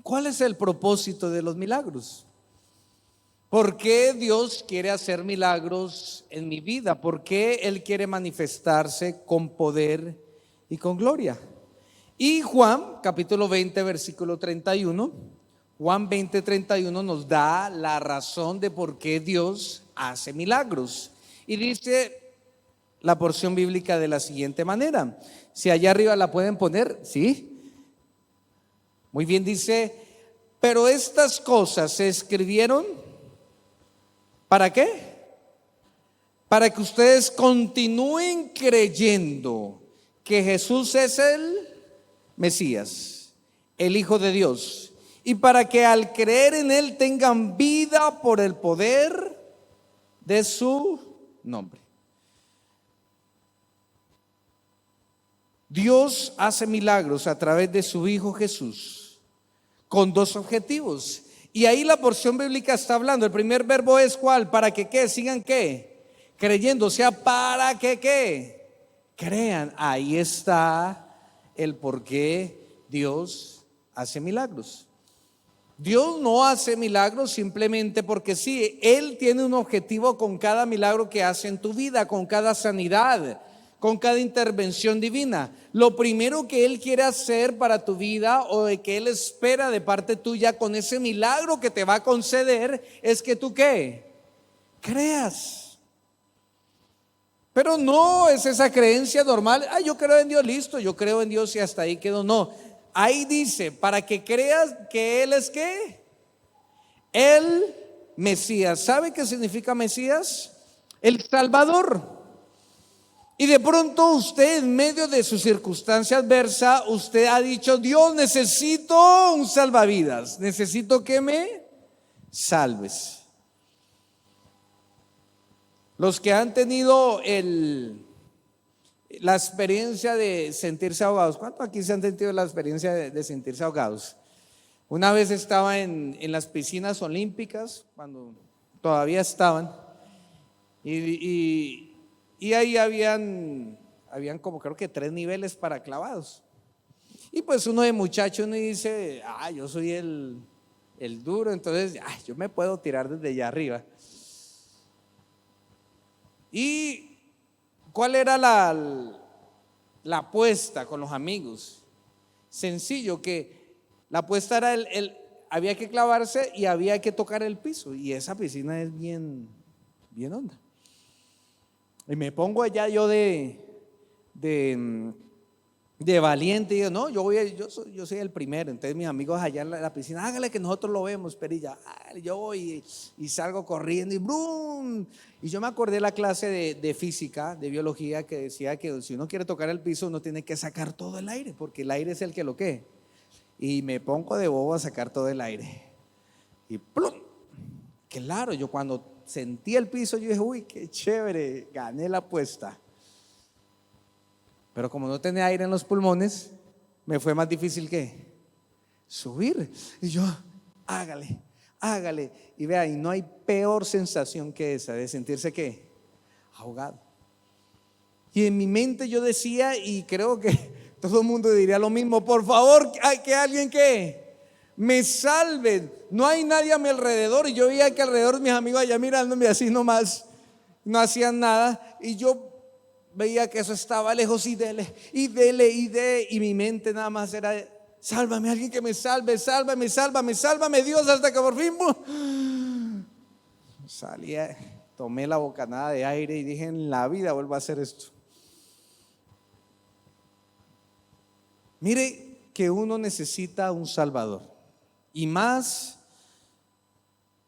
¿Cuál es el propósito de los milagros? ¿Por qué Dios quiere hacer milagros en mi vida? ¿Por qué Él quiere manifestarse con poder y con gloria? Y Juan, capítulo 20, versículo 31, Juan 20, 31 nos da la razón de por qué Dios hace milagros. Y dice la porción bíblica de la siguiente manera. Si allá arriba la pueden poner, ¿sí? Muy bien, dice, pero estas cosas se escribieron, ¿para qué? Para que ustedes continúen creyendo que Jesús es el Mesías, el Hijo de Dios, y para que al creer en Él tengan vida por el poder de su nombre. Dios hace milagros a través de su Hijo Jesús con dos objetivos. Y ahí la porción bíblica está hablando. El primer verbo es ¿cuál? Para que ¿qué? Sigan ¿qué? Creyendo. O sea, para que ¿qué? Crean. Ahí está el por qué Dios hace milagros. Dios no hace milagros simplemente porque sí. Él tiene un objetivo con cada milagro que hace en tu vida, con cada sanidad, con cada intervención divina. Lo primero que Él quiere hacer para tu vida, o de que Él espera de parte tuya con ese milagro que te va a conceder, es que tú ¿qué? Creas. Pero no es esa creencia normal. Yo creo en Dios, listo, yo creo en Dios y hasta ahí quedo. No, ahí dice, para que creas que Él es ¿qué? El Mesías. ¿Sabe qué significa Mesías? El Salvador. Y de pronto usted, en medio de su circunstancia adversa, usted ha dicho: Dios, necesito un salvavidas, necesito que me salves. Los que han tenido la experiencia de sentirse ahogados, ¿cuántos aquí se han tenido la experiencia de sentirse ahogados? Una vez estaba en las piscinas olímpicas, cuando todavía estaban, y ahí habían como creo que 3 niveles para clavados. Y pues uno de muchacho, uno dice: yo soy el duro, entonces yo me puedo tirar desde allá arriba. ¿Y cuál era la apuesta con los amigos? Sencillo, que la apuesta era había que clavarse y había que tocar el piso, y esa piscina es bien honda. Y me pongo allá yo de valiente y digo: no, yo soy el primero. Entonces mis amigos allá en la piscina: hágale que nosotros lo vemos, perilla. Yo voy y salgo corriendo y ¡brum! Y yo me acordé de la clase de física, de biología, que decía que si uno quiere tocar el piso, uno tiene que sacar todo el aire, porque el aire es el que lo que. Y me pongo de bobo a sacar todo el aire. Y ¡plum! Claro, yo cuando sentí el piso, yo dije: uy, qué chévere, gané la apuesta. Pero como no tenía aire en los pulmones, me fue más difícil que subir. Y yo: hágale. Y vea, y no hay peor sensación que esa de sentirse ¿qué? Ahogado. Y en mi mente yo decía, y creo que todo el mundo diría lo mismo: por favor, que alguien que me salve. No hay nadie a mi alrededor. Y yo veía que alrededor mis amigos allá mirándome así nomás, no hacían nada. Y yo veía que eso estaba lejos, y dele, y mi mente nada más era: sálvame, alguien que me salve, sálvame Dios, hasta que por fin salí, tomé la bocanada de aire y dije: en la vida vuelvo a hacer esto. Mire que uno necesita un Salvador, y más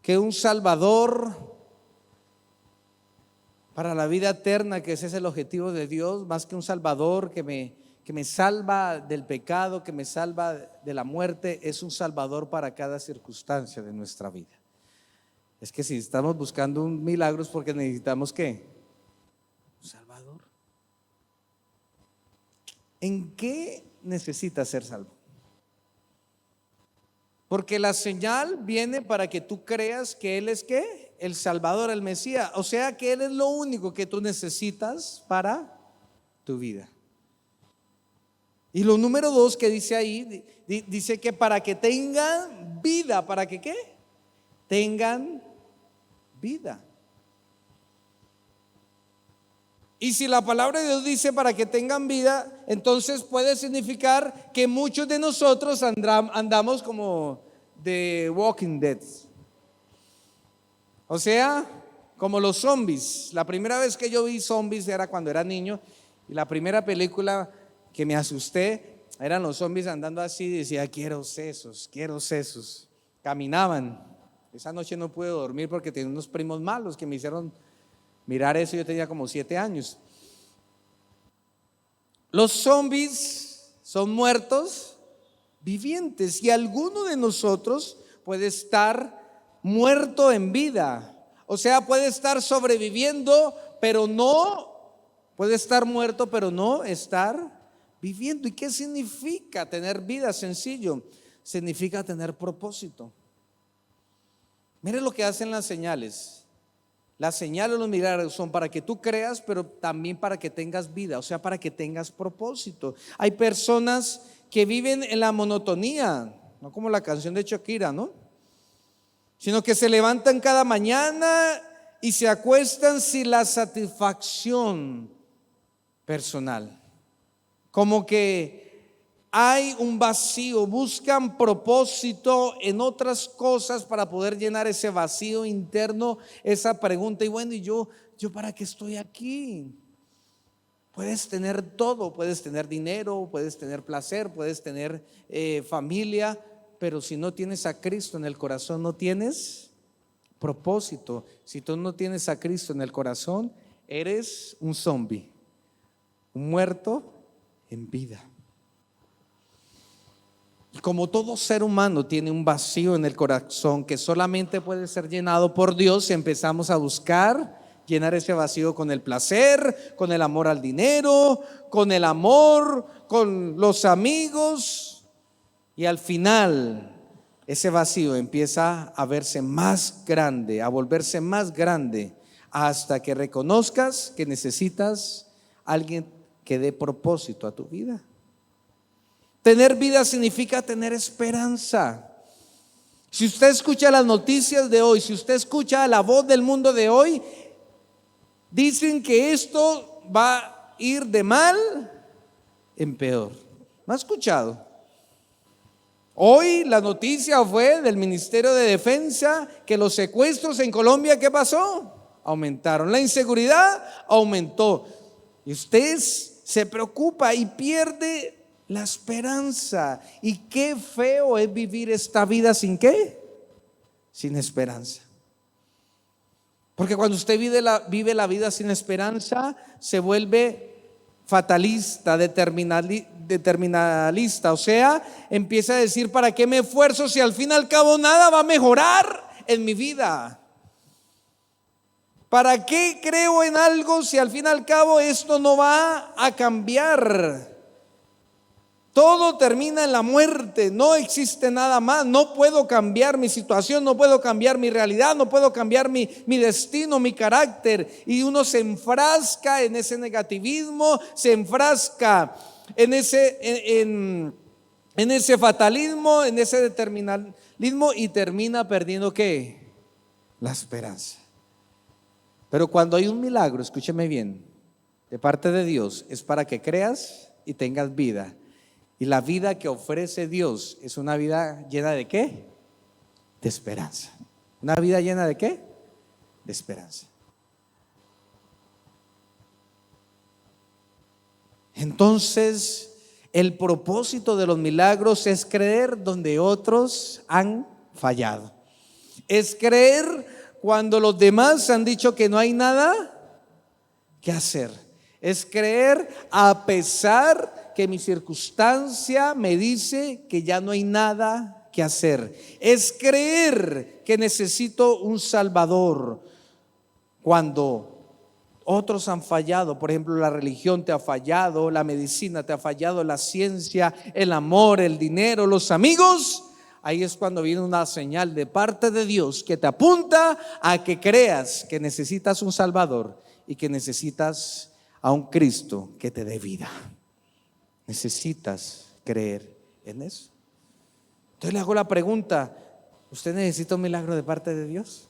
que un Salvador para la vida eterna, que ese es el objetivo de Dios, más que un Salvador que me salva del pecado, que me salva de la muerte, es un Salvador para cada circunstancia de nuestra vida. Es que si estamos buscando un milagro es porque necesitamos ¿qué? Un Salvador. ¿En qué necesitas ser salvo? Porque la señal viene para que tú creas que Él es ¿qué? El Salvador, el Mesías. O sea que Él es lo único que tú necesitas para tu vida. Y lo número 2 que dice ahí, dice que para que tengan vida, ¿para que qué? Tengan vida. Y si la palabra de Dios dice para que tengan vida, entonces puede significar que muchos de nosotros andamos como de Walking Dead. O sea, como los zombies. La primera vez que yo vi zombies era cuando era niño, y la primera película que me asusté eran los zombies andando así, y decía quiero sesos, quiero sesos. Caminaban. Esa noche no pude dormir porque tenía unos primos malos que me hicieron mirar eso. Yo tenía como 7 años. Los zombies son muertos vivientes, y alguno de nosotros puede estar muerto en vida. O sea, puede estar sobreviviendo, pero no, puede estar muerto, pero no estar viviendo. ¿Y qué significa tener vida? Sencillo, significa tener propósito. Mire lo que hacen las señales. Las señales, los milagros son para que tú creas, pero también para que tengas vida, o sea, para que tengas propósito. Hay personas que viven en la monotonía, no como la canción de Shakira, ¿no? Sino que se levantan cada mañana y se acuestan sin la satisfacción personal. Como que hay un vacío, buscan propósito en otras cosas para poder llenar ese vacío interno, esa pregunta. Y bueno, ¿y yo para qué estoy aquí? Puedes tener todo, puedes tener dinero, puedes tener placer, puedes tener familia, pero si no tienes a Cristo en el corazón, no tienes propósito. Si tú no tienes a Cristo en el corazón, eres un zombie, un muerto en vida. Y como todo ser humano tiene un vacío en el corazón que solamente puede ser llenado por Dios, empezamos a buscar llenar ese vacío con el placer, con el amor al dinero, con el amor, con los amigos, y al final ese vacío empieza a verse más grande, a volverse más grande, hasta que reconozcas que necesitas a alguien que dé propósito a tu vida. Tener vida significa tener esperanza. Si usted escucha las noticias de hoy, si usted escucha la voz del mundo de hoy, dicen que esto va a ir de mal en peor. ¿No ha escuchado? Hoy la noticia fue del Ministerio de Defensa que los secuestros en Colombia, ¿qué pasó? Aumentaron. La inseguridad aumentó. Y usted se preocupa y pierde la esperanza. Y qué feo es vivir esta vida sin ¿qué? Sin esperanza. Porque cuando usted vive la vida sin esperanza, se vuelve fatalista, determinalista. O sea, empieza a decir, ¿para qué me esfuerzo si al fin y al cabo nada va a mejorar en mi vida? ¿Para qué creo en algo si al fin y al cabo esto no va a cambiar? Todo termina en la muerte, no existe nada más. No puedo cambiar mi situación, no puedo cambiar mi realidad, no puedo cambiar mi destino, mi carácter. Y uno se enfrasca en ese negativismo, se enfrasca en ese fatalismo, en ese determinalismo, y termina perdiendo ¿qué? La esperanza. Pero cuando hay un milagro, escúcheme bien, de parte de Dios, es para que creas y tengas vida. Y la vida que ofrece Dios es una vida llena de ¿qué? De esperanza. ¿Una vida llena de qué? De esperanza. Entonces, el propósito de los milagros es creer donde otros han fallado. Es creer cuando los demás han dicho que no hay nada que hacer. Es creer a pesar que mi circunstancia me dice que ya no hay nada que hacer. Es creer que necesito un Salvador cuando otros han fallado. Por ejemplo, la religión te ha fallado, la medicina te ha fallado, la ciencia, el amor, el dinero, los amigos. Ahí es cuando viene una señal de parte de Dios que te apunta a que creas que necesitas un Salvador y que necesitas a un Cristo que te dé vida. Necesitas creer en eso. Entonces le hago la pregunta: ¿usted necesita un milagro de parte de Dios?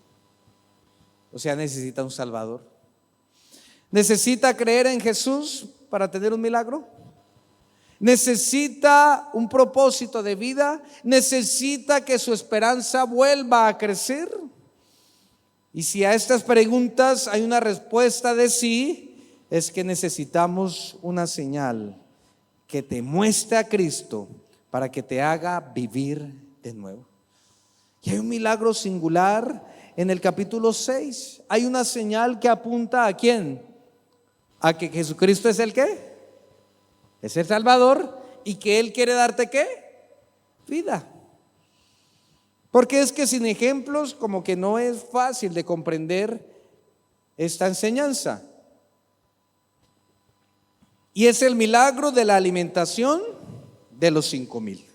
O sea, necesita un Salvador. ¿Necesita creer en Jesús para tener un milagro? ¿Necesita un propósito de vida? ¿Necesita que su esperanza vuelva a crecer? Y si a estas preguntas hay una respuesta de sí, es que necesitamos una señal que te muestre a Cristo para que te haga vivir de nuevo. Y hay un milagro singular en el capítulo 6. Hay una señal que apunta ¿a quién? A que Jesucristo es el ¿qué? Es el Salvador, y que Él quiere darte ¿qué? Vida. Porque es que sin ejemplos como que no es fácil de comprender esta enseñanza. Y es el milagro de la alimentación de los 5,000.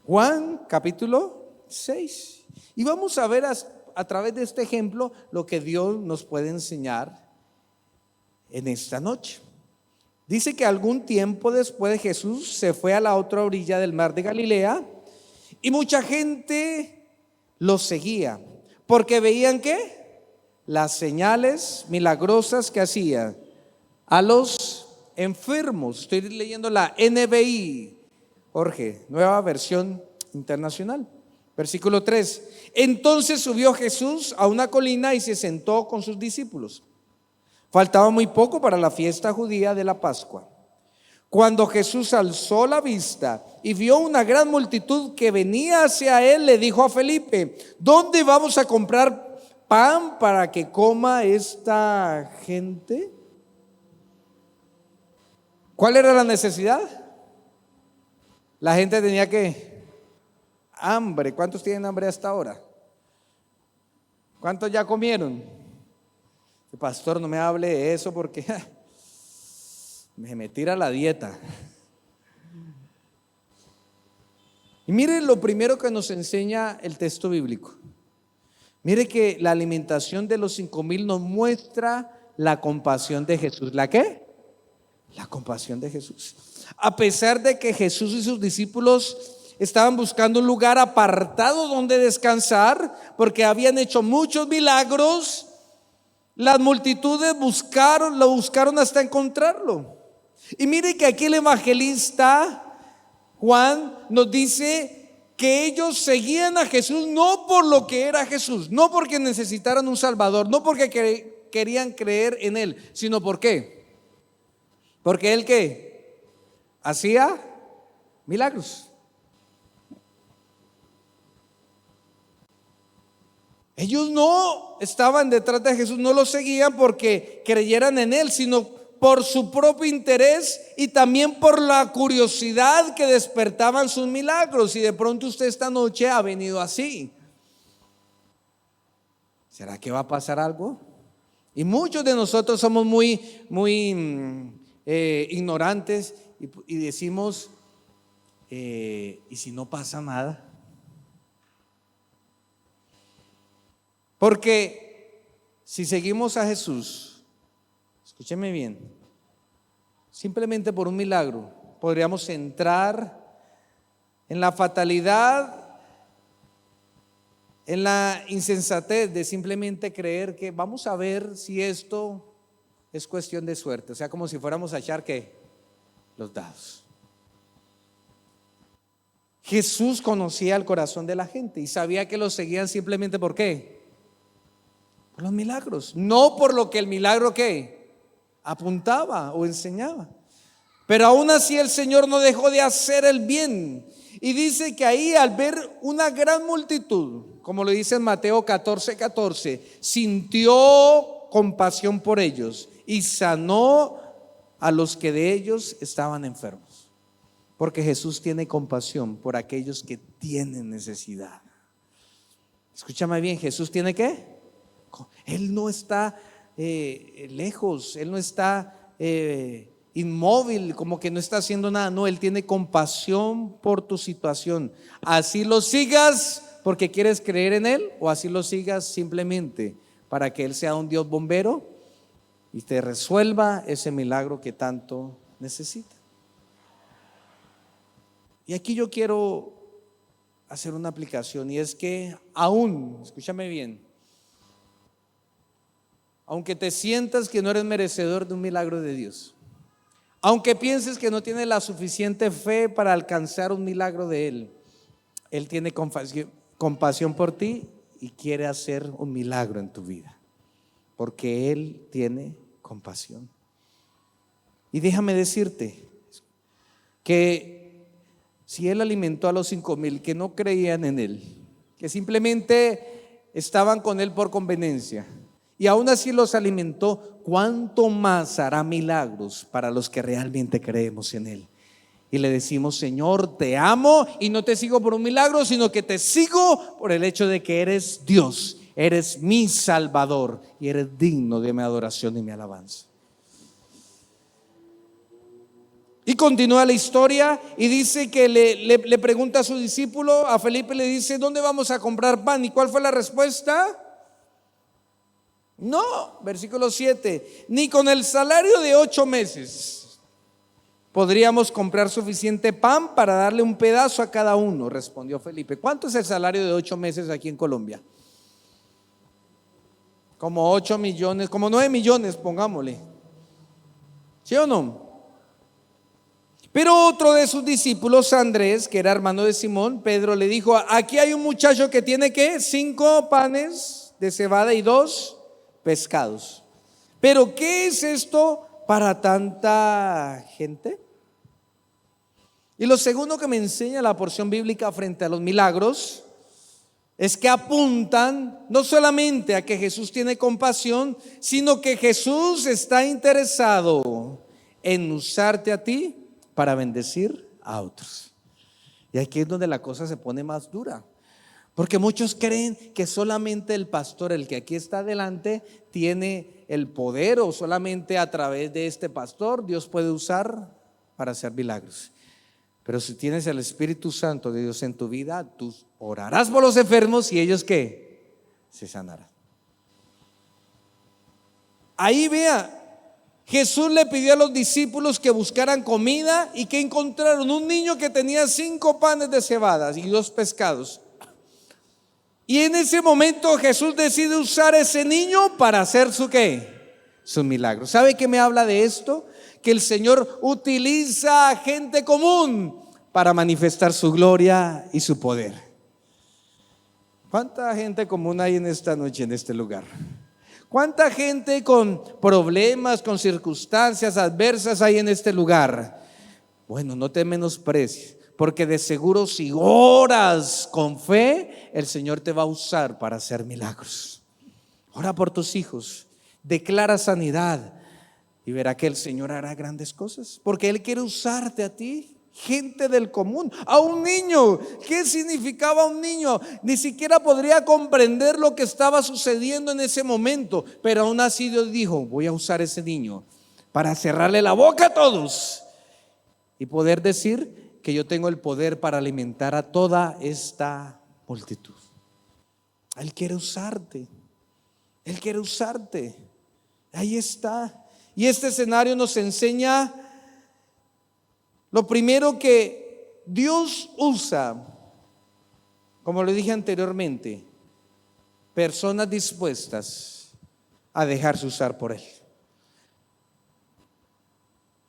Juan capítulo 6. Y vamos a ver a través de este ejemplo lo que Dios nos puede enseñar en esta noche. Dice que algún tiempo después Jesús se fue a la otra orilla del mar de Galilea, y mucha gente lo seguía porque veían ¿qué? Las señales milagrosas que hacía a los enfermos. Estoy leyendo la NBI, Jorge, nueva versión internacional. Versículo 3. Entonces subió Jesús a una colina y se sentó con sus discípulos. Faltaba muy poco para la fiesta judía de la Pascua. Cuando Jesús alzó la vista y vio una gran multitud que venía hacia él, le dijo a Felipe: ¿dónde vamos a comprar pan para que coma esta gente? ¿Cuál era la necesidad? La gente tenía ¿qué? Hambre. ¿Cuántos tienen hambre hasta ahora? ¿Cuántos ya comieron? Pastor, no me hable de eso porque me tira la dieta. Y mire lo primero que nos enseña el texto bíblico. Mire que la alimentación de los 5,000 nos muestra la compasión de Jesús. ¿La qué? La compasión de Jesús. A pesar de que Jesús y sus discípulos estaban buscando un lugar apartado donde descansar, porque habían hecho muchos milagros, las multitudes lo buscaron hasta encontrarlo. Y mire que aquí el evangelista Juan nos dice que ellos seguían a Jesús no por lo que era Jesús, no porque necesitaran un Salvador, no porque querían creer en Él, sino ¿por qué? Porque Él ¿qué? Hacía milagros. Ellos no estaban detrás de Jesús, no lo seguían porque creyeran en Él, sino por su propio interés y también por la curiosidad que despertaban sus milagros. Y de pronto usted esta noche ha venido así. ¿Será que va a pasar algo? Y muchos de nosotros somos muy ignorantes y decimos, ¿y si no pasa nada? Porque si seguimos a Jesús, escúcheme bien, simplemente por un milagro podríamos entrar en la fatalidad, en la insensatez de simplemente creer que vamos a ver si esto es cuestión de suerte. O sea, como si fuéramos a echar ¿qué? Los dados. Jesús conocía el corazón de la gente y sabía que lo seguían simplemente ¿por qué? Por los milagros, no por lo que el milagro ¿qué? Apuntaba o enseñaba. Pero aún así el Señor no dejó de hacer el bien. Y dice que ahí al ver una gran multitud, como lo dice en Mateo 14:14, sintió compasión por ellos y sanó a los que de ellos estaban enfermos. Porque Jesús tiene compasión por aquellos que tienen necesidad. Escúchame bien, Jesús tiene ¿qué? Él no está lejos, Él no está inmóvil, como que no está haciendo nada. No, Él tiene compasión por tu situación. Así lo sigas porque quieres creer en Él, o así lo sigas simplemente para que Él sea un Dios bombero y te resuelva ese milagro que tanto necesita. Y aquí yo quiero hacer una aplicación, y es que aún, escúchame bien, aunque te sientas que no eres merecedor de un milagro de Dios, aunque pienses que no tienes la suficiente fe para alcanzar un milagro de Él tiene compasión por ti y quiere hacer un milagro en tu vida, porque Él tiene compasión. Y déjame decirte que si Él alimentó a los 5,000 que no creían en Él, que simplemente estaban con Él por conveniencia, y aún así los alimentó, ¿cuánto más hará milagros para los que realmente creemos en Él? Y le decimos: Señor, te amo, y no te sigo por un milagro, sino que te sigo por el hecho de que eres Dios, eres mi Salvador y eres digno de mi adoración y mi alabanza. Y continúa la historia y dice que le pregunta a su discípulo, a Felipe, le dice: ¿dónde vamos a comprar pan? ¿Y cuál fue la respuesta? No, versículo 7, ni con el salario de 8 meses podríamos comprar suficiente pan para darle un pedazo a cada uno, respondió Felipe. ¿Cuánto es el salario de 8 meses aquí en Colombia? Como 8 millones, como 9 millones, pongámosle. ¿Sí o no? Pero otro de sus discípulos, Andrés, que era hermano de Simón, Pedro, le dijo: aquí hay un muchacho que tiene ¿qué? 5 panes de cebada y 2 pescados. Pero ¿qué es esto para tanta gente? Y lo segundo que me enseña la porción bíblica frente a los milagros es que apuntan no solamente a que Jesús tiene compasión, sino que Jesús está interesado en usarte a ti para bendecir a otros. Y aquí es donde la cosa se pone más dura, porque muchos creen que solamente el pastor, el que aquí está adelante, tiene el poder, o solamente a través de este pastor Dios puede usar para hacer milagros. Pero si tienes el Espíritu Santo de Dios en tu vida, tú orarás por los enfermos y ellos ¿qué? Se sanarán. Ahí vea, Jesús le pidió a los discípulos que buscaran comida y que encontraron un niño que tenía 5 panes de cebada y 2 pescados. Y en ese momento Jesús decide usar ese niño para hacer su ¿qué? Su milagro. ¿Sabe qué me habla de esto? Que el Señor utiliza a gente común para manifestar su gloria y su poder. ¿Cuánta gente común hay en esta noche, en este lugar? ¿Cuánta gente con problemas, con circunstancias adversas hay en este lugar? Bueno, no te menosprecies, porque de seguro si oras con fe, el Señor te va a usar para hacer milagros. Ora por tus hijos, declara sanidad y verá que el Señor hará grandes cosas, porque Él quiere usarte a ti. Gente del común, a un niño. ¿Qué significaba un niño? Ni siquiera podría comprender lo que estaba sucediendo en ese momento, pero aún así Dios dijo: voy a usar ese niño para cerrarle la boca a todos y poder decir que yo tengo el poder para alimentar a toda esta multitud. Él quiere usarte, Él quiere usarte. Ahí está. Y este escenario nos enseña lo primero, que Dios usa, como lo dije anteriormente, personas dispuestas a dejarse usar por Él.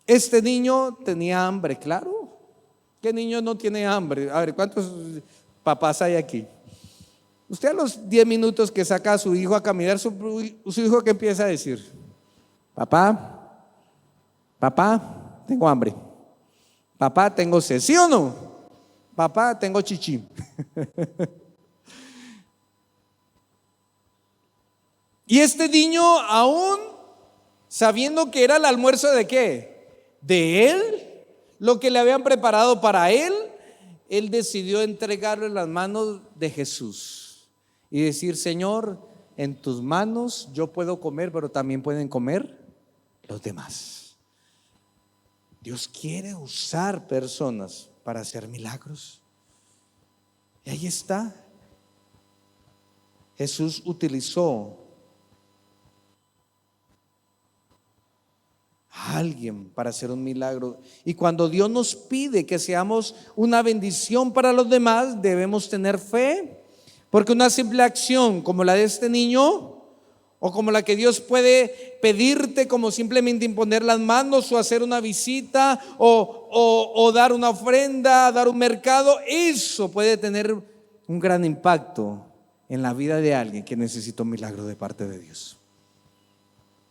Este niño tenía hambre, claro. ¿Qué niño no tiene hambre? A ver, ¿cuántos papás hay aquí? Usted a los 10 minutos que saca a su hijo a caminar, su hijo ¿qué empieza a decir? Papá, tengo hambre. Papá, tengo sed, ¿sí o no? Papá, tengo chichi. Y este niño, aún sabiendo que era el almuerzo de ¿qué? De él, lo que le habían preparado para él, él decidió entregarlo en las manos de Jesús y decir: Señor, en tus manos yo puedo comer, pero también pueden comer los demás. Dios quiere usar personas para hacer milagros. Y ahí está. Jesús utilizó a alguien para hacer un milagro. Y cuando Dios nos pide que seamos una bendición para los demás, debemos tener fe, porque una simple acción como la de este niño, o como la que Dios puede pedirte, como simplemente imponer las manos o hacer una visita o dar una ofrenda, dar un mercado, eso puede tener un gran impacto en la vida de alguien que necesita un milagro de parte de Dios.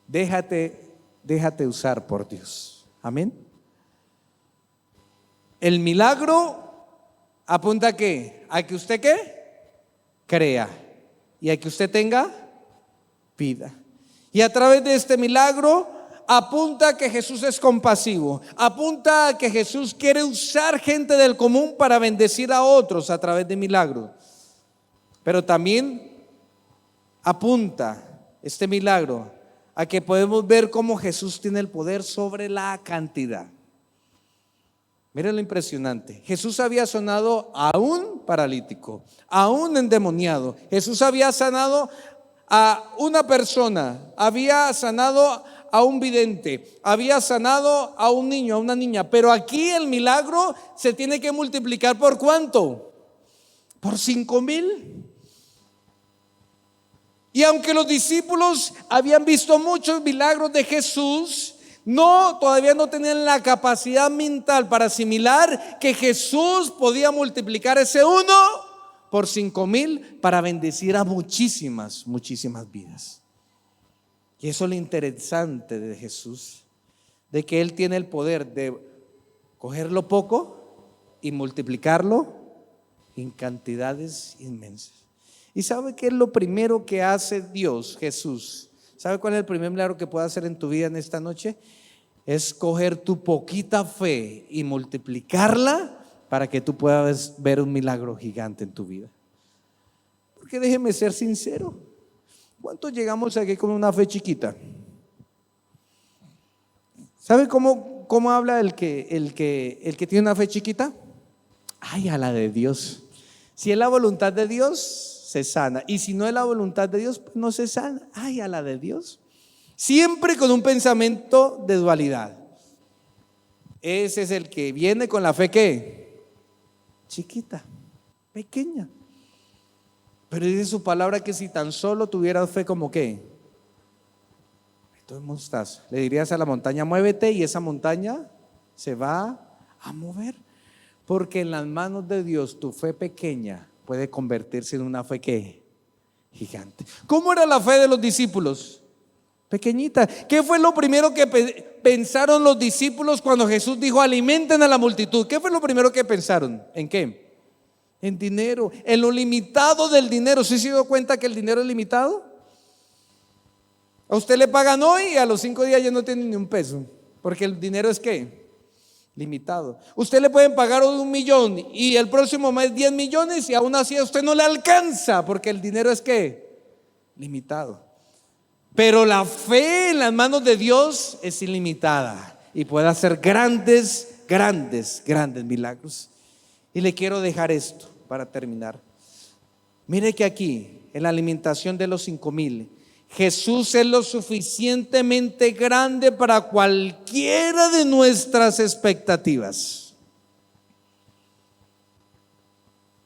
Déjate usar por Dios. Amén. El milagro apunta a ¿qué? A que usted ¿qué? Crea, y a que usted tenga vida. Y a través de este milagro apunta a que Jesús es compasivo, apunta a que Jesús quiere usar gente del común para bendecir a otros a través de milagros. Pero también apunta este milagro a que podemos ver cómo Jesús tiene el poder sobre la cantidad. Miren lo impresionante. Jesús había sanado a un paralítico, a un endemoniado. Jesús había sanado a una persona, había sanado a un vidente, había sanado a un niño, a una niña. Pero aquí el milagro se tiene que multiplicar ¿por cuánto? Por 5,000. Y aunque los discípulos habían visto muchos milagros de Jesús, todavía no tenían la capacidad mental para asimilar que Jesús podía multiplicar ese 1 por 5,000 para bendecir a muchísimas vidas. Y eso es lo interesante de Jesús, de que Él tiene el poder de coger lo poco y multiplicarlo en cantidades inmensas. ¿Y sabe qué es lo primero que hace Dios, Jesús? ¿Sabe cuál es el primer milagro que puede hacer en tu vida en esta noche? Es coger tu poquita fe y multiplicarla para que tú puedas ver un milagro gigante en tu vida. Porque déjeme ser sincero, ¿cuántos llegamos aquí con una fe chiquita? ¿Sabe cómo habla el que tiene una fe chiquita? Ay, a la de Dios. Si es la voluntad de Dios, se sana. Y si no es la voluntad de Dios, pues no se sana. Ay, a la de Dios. Siempre con un pensamiento de dualidad. Ese es el que viene con la fe ¿qué? Chiquita, pequeña. Pero dice su palabra que si tan solo tuvieras fe como ¿qué? Entonces mostaza. Le dirías a la montaña muévete y esa montaña se va a mover. Porque en las manos de Dios tu fe pequeña puede convertirse en una fe ¿qué? Gigante. ¿Cómo era la fe de los discípulos? Pequeñita. ¿Qué fue lo primero que pensaron los discípulos cuando Jesús dijo alimenten a la multitud? ¿Qué fue lo primero que pensaron? ¿En qué? En dinero, en lo limitado del dinero. ¿Sí se dio cuenta que el dinero es limitado? A usted le pagan hoy y a los 5 días ya no tiene ni un peso, porque el dinero es ¿qué? Limitado. Usted le pueden pagar 1,000,000 y el próximo mes 10 millones y aún así a usted no le alcanza, porque el dinero es ¿qué? Limitado. Pero la fe en las manos de Dios es ilimitada y puede hacer grandes milagros. Y le quiero dejar esto para terminar. Mire que aquí en la alimentación de los 5,000, Jesús es lo suficientemente grande para cualquiera de nuestras expectativas.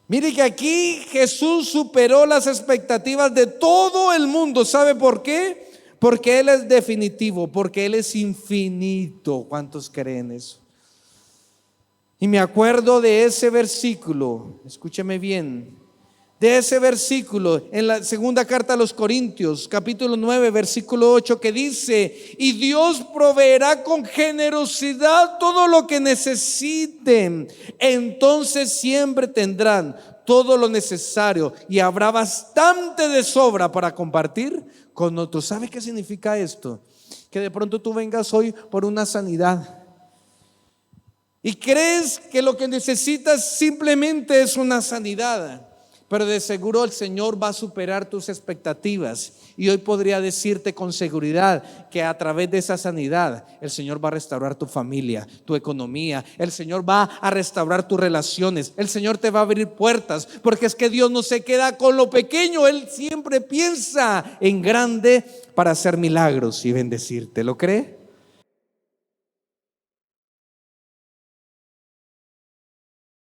Mire que aquí Jesús superó las expectativas de todo el mundo. ¿Sabe por qué? Porque Él es definitivo, porque Él es infinito. ¿Cuántos creen eso? Y me acuerdo de ese versículo, escúcheme bien, de ese versículo en la segunda carta a los Corintios, capítulo 9, versículo 8, que dice: y Dios proveerá con generosidad todo lo que necesiten, entonces siempre tendrán todo lo necesario y habrá bastante de sobra para compartir con otros. ¿Sabe qué significa esto? Que de pronto tú vengas hoy por una sanidad y crees que lo que necesitas simplemente es una sanidad, pero de seguro el Señor va a superar tus expectativas. Y hoy podría decirte con seguridad que a través de esa sanidad el Señor va a restaurar tu familia, tu economía. El Señor va a restaurar tus relaciones. El Señor te va a abrir puertas, porque es que Dios no se queda con lo pequeño. Él siempre piensa en grande para hacer milagros y bendecirte. ¿Lo cree?